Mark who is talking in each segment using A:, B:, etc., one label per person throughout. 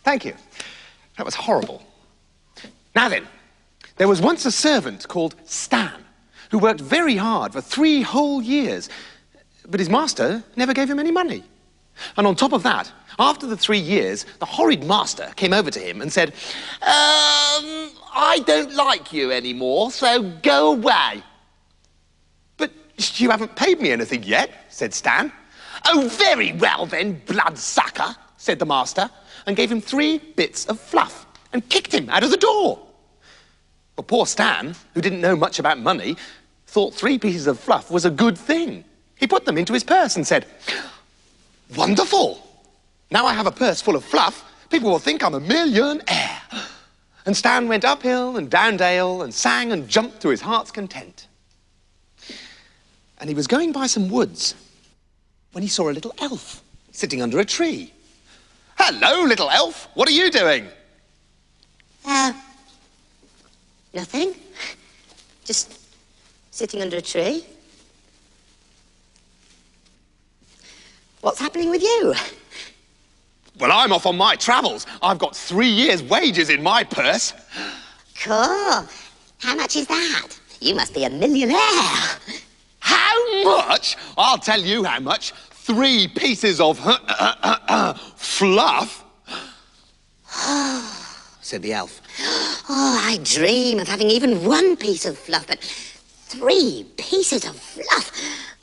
A: Thank you. That was horrible. Now then, there was once a servant called Stan who worked very hard for 3 whole years, but his master never gave him any money. And on top of that, after the 3 years, the horrid master came over to him and said, I don't like you anymore, so go away. But you haven't paid me anything yet, said Stan. Oh, very well then, bloodsucker, said the master, and gave him 3 bits of fluff and kicked him out of the door. But poor Stan, who didn't know much about money, thought 3 pieces of fluff was a good thing. He put them into his purse and said, wonderful! Now I have a purse full of fluff, people will think I'm a millionaire. And Stan went uphill and down dale and sang and jumped to his heart's content. And he was going by some woods when he saw a little elf sitting under a tree. Hello, little elf. What are you doing?
B: Nothing. Just sitting under a tree. What's happening with you?
A: Well, I'm off on my travels. I've got 3 years' wages in my purse.
B: Cool. How much is that? You must be a millionaire.
A: How much? I'll tell you how much. 3 pieces of fluff, said the elf.
B: Oh, I dream of having even 1 piece of fluff, but 3 pieces of fluff.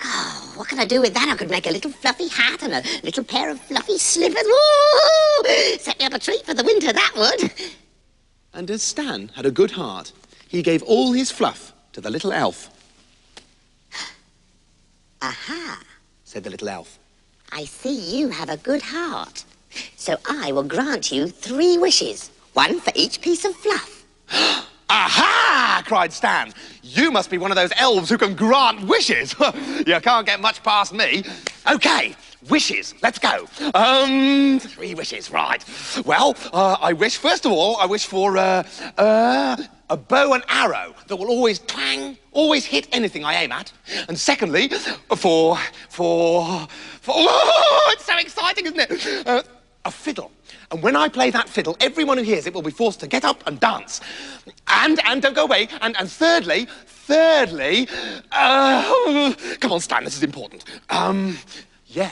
B: Oh, what can I do with that? I could make a little fluffy hat and a little pair of fluffy slippers. Woo! Set me up a treat for the winter, that would.
A: And as Stan had a good heart, he gave all his fluff to the little elf.
B: Aha,
A: said the little elf.
B: I see you have a good heart. So I will grant you 3 wishes, 1 for each piece of fluff.
A: Aha! cried Stan. You must be one of those elves who can grant wishes. You can't get much past me. Okay, wishes. Let's go. 3 wishes, right. Well, I wish, first of all, I wish for a bow and arrow that will always twang, always hit anything I aim at. And secondly, for oh, it's so exciting, isn't it? A fiddle. And when I play that fiddle, everyone who hears it will be forced to get up and dance. And don't go away. And thirdly, come on, Stan, this is important. Yeah.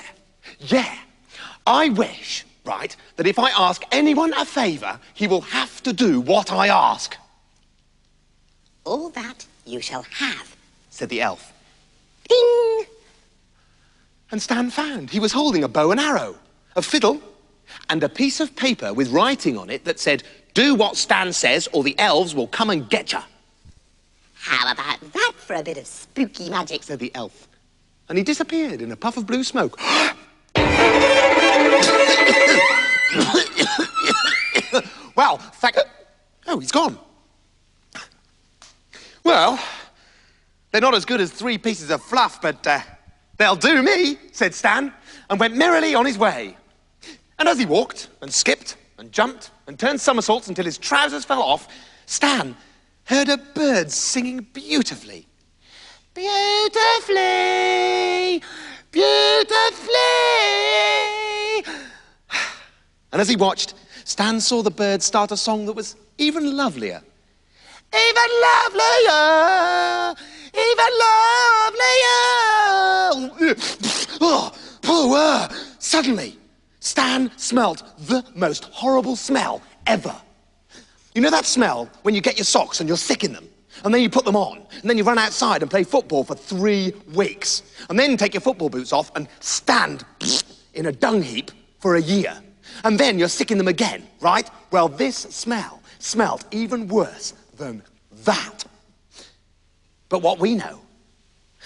A: I wish, right, that if I ask anyone a favour, he will have to do what I ask.
B: All that you shall have,
A: said the elf.
B: Ding!
A: And Stan found he was holding a bow and arrow, a fiddle, and a piece of paper with writing on it that said, do what Stan says or the elves will come and get you.
B: How about that for a bit of spooky magic,
A: said the elf. And he disappeared in a puff of blue smoke. Well, oh, he's gone. Well, they're not as good as 3 pieces of fluff, but they'll do me, said Stan, and went merrily on his way. And as he walked and skipped and jumped and turned somersaults until his trousers fell off, Stan heard a bird singing beautifully. Beautifully, beautifully. And as he watched, Stan saw the bird start a song that was even lovelier. Even lovelier, even lovelier. Suddenly, Stan smelt the most horrible smell ever. You know that smell when you get your socks and you're sick in them, and then you put them on, and then you run outside and play football for 3 weeks, and then take your football boots off and stand in a dung heap for a year, and then you're sick in them again, right? Well, this smell smelt even worse than that. But what we know,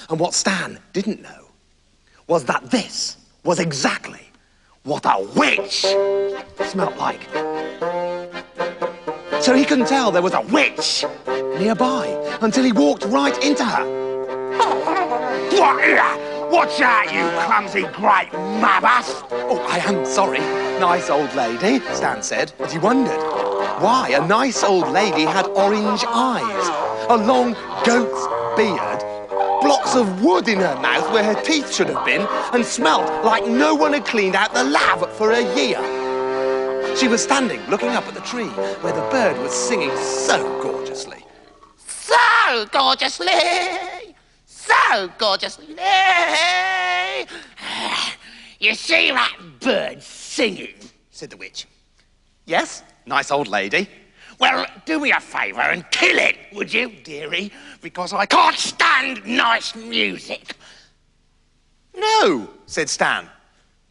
A: and what Stan didn't know, was that this was exactly what a witch smelt like. So he couldn't tell there was a witch nearby until he walked right into her. Watch out, you clumsy great mabbass! Oh, I am sorry, nice old lady, Stan said, but he wondered why a nice old lady had orange eyes, a long goat's beard, blocks of wood in her mouth where her teeth should have been, and smelt like no one had cleaned out the lab for a year. She was standing, looking up at the tree where the bird was singing so gorgeously.
C: So gorgeously! So gorgeously! You see that bird singing? Said the witch.
A: Yes, nice old lady.
C: Well, do me a favour and kill it, would you, dearie? Because I can't stand nice music.
A: No, said Stan.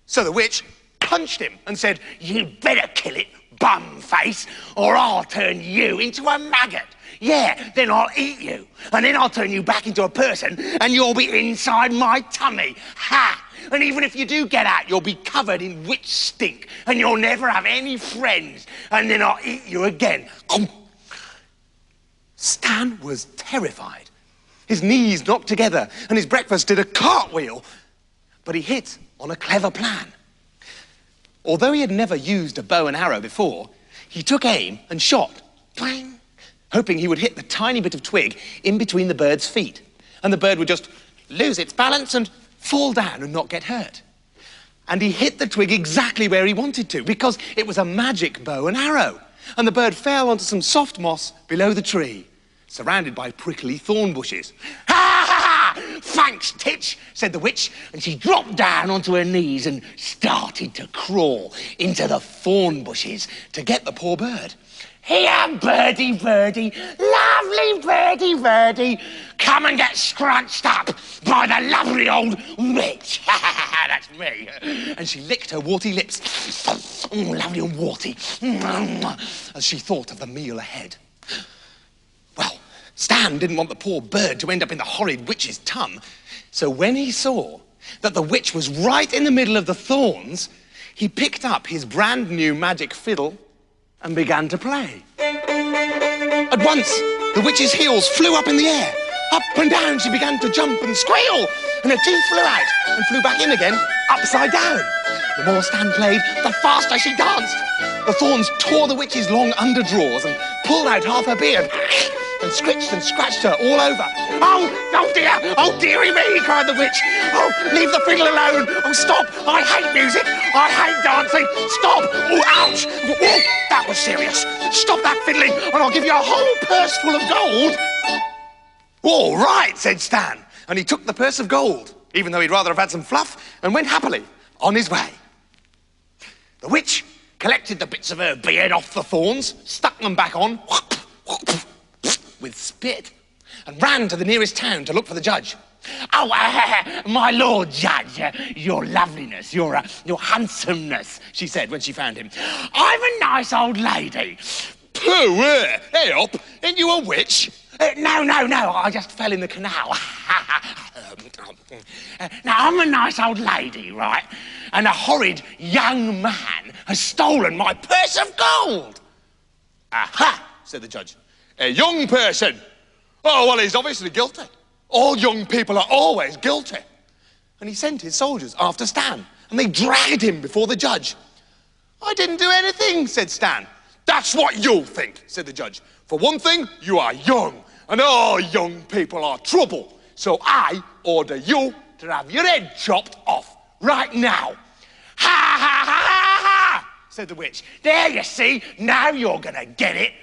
A: So the witch punched him and said,
C: "You'd better kill it, bum face, or I'll turn you into a maggot. Yeah, then I'll eat you, and then I'll turn you back into a person, and you'll be inside my tummy. Ha! And even if you do get out, you'll be covered in witch stink, and you'll never have any friends, and then I'll eat you again."
A: Stan was terrified. His knees knocked together and his breakfast did a cartwheel. But he hit on a clever plan. Although he had never used a bow and arrow before, he took aim and shot, twang, hoping he would hit the tiny bit of twig in between the bird's feet, and the bird would just lose its balance and fall down and not get hurt. And he hit the twig exactly where he wanted to, because it was a magic bow and arrow, and the bird fell onto some soft moss below the tree, surrounded by prickly thorn bushes.
C: "Ha ha ha! Thanks, Titch," said the witch, and she dropped down onto her knees and started to crawl into the thorn bushes to get the poor bird. "Here, birdie, birdie, lovely birdie, birdie, come and get scrunched up by the lovely old witch." That's me.
A: And she licked her warty lips,
C: Lovely and warty.
A: as she thought of the meal ahead. Well, Stan didn't want the poor bird to end up in the horrid witch's tum, so when he saw that the witch was right in the middle of the thorns, he picked up his brand new magic fiddle and began to play. At once, the witch's heels flew up in the air. Up and down she began to jump and squeal, and her teeth flew out and flew back in again, upside down. The more Stan played, the faster she danced. The thorns tore the witch's long underdrawers and pulled out half her beard, and scratched and scratched her all over.
C: Oh dear, oh dearie me," cried the witch. "Oh, leave the fiddle alone. Oh, stop, I hate music, I hate dancing. Stop, oh, ouch. Oh, that was serious. Stop that fiddling and I'll give you a whole purse full of gold."
A: "All right," said Stan, and he took the purse of gold, even though he'd rather have had some fluff, and went happily on his way. The witch collected the bits of her beard off the thorns, stuck them back on with spit, and ran to the nearest town to look for the judge.
C: "Oh, my lord judge, your loveliness, your handsomeness," she said when she found him. "I'm a nice old lady."
A: "Pooh, hey up, ain't you a witch?"
C: No, I just fell in the canal. Now, I'm a nice old lady, right? And a horrid young man has stolen my purse of gold."
A: "Aha," said the judge. "A young person? Oh, well, he's obviously guilty. All young people are always guilty." And he sent his soldiers after Stan, and they dragged him before the judge. "I didn't do anything," said Stan. "That's what you think," said the judge. "For one thing, you are young, and all young people are trouble. So I order you to have your head chopped off right now."
C: "Ha, ha, ha, ha, ha," said the witch. "There, you see, now you're gonna get it."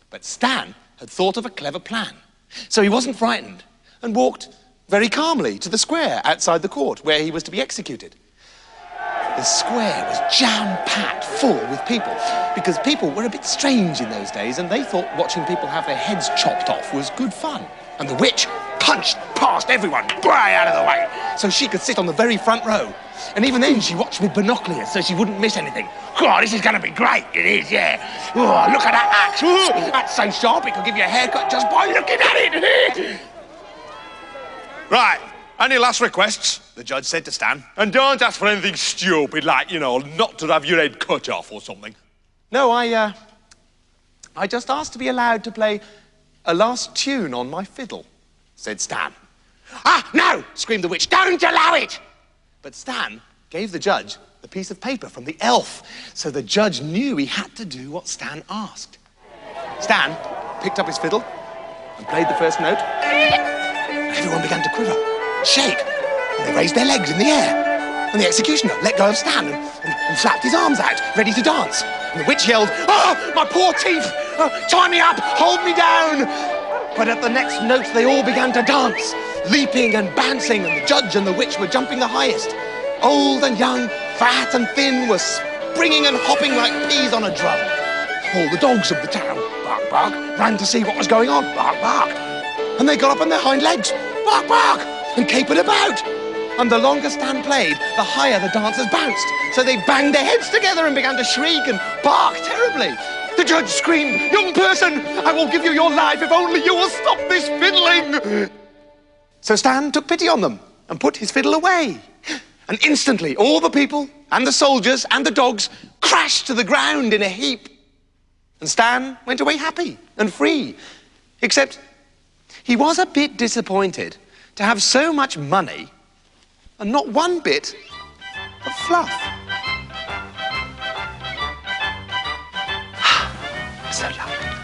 A: But Stan had thought of a clever plan, so he wasn't frightened and walked very calmly to the square outside the court where he was to be executed. The square was jam-packed full with people, because people were a bit strange in those days and they thought watching people have their heads chopped off was good fun. And the witch punched past everyone, way out of the way, so she could sit on the very front row. And even then she watched with binoculars so she wouldn't miss anything.
C: God, this is going to be great. It is, yeah. Oh, look at that axe. Oh, that's so sharp it could give you a haircut just by looking at it.
A: "Right, any last requests?" the judge said to Stan. "And don't ask for anything stupid like, you know, not to have your head cut off or something." "No, I just asked to be allowed to play a last tune on my fiddle," said Stan.
C: "Ah, no," screamed the witch. "Don't allow it."
A: But Stan gave the judge the piece of paper from the elf, so the judge knew he had to do what Stan asked. Stan picked up his fiddle and played the first note, and everyone began to quiver, shake, and they raised their legs in the air. And the executioner let go of Stan and flapped his arms out, ready to dance. And the witch yelled, "Oh, my poor teeth! Tie me up! Hold me down!" But at the next note, they all began to dance, leaping and bouncing, and the judge and the witch were jumping the highest. Old and young, fat and thin, were springing and hopping like peas on a drum. All the dogs of the town, bark, bark, ran to see what was going on, bark, bark. And they got up on their hind legs, bark, bark, and capered about. And the longer Stan played, the higher the dancers bounced. So they banged their heads together and began to shriek and bark terribly. The judge screamed, "Young person, I will give you your life if only you will stop this fiddling." So Stan took pity on them and put his fiddle away. And instantly, all the people and the soldiers and the dogs crashed to the ground in a heap. And Stan went away happy and free, except he was a bit disappointed to have so much money and not one bit of fluff. So lovely.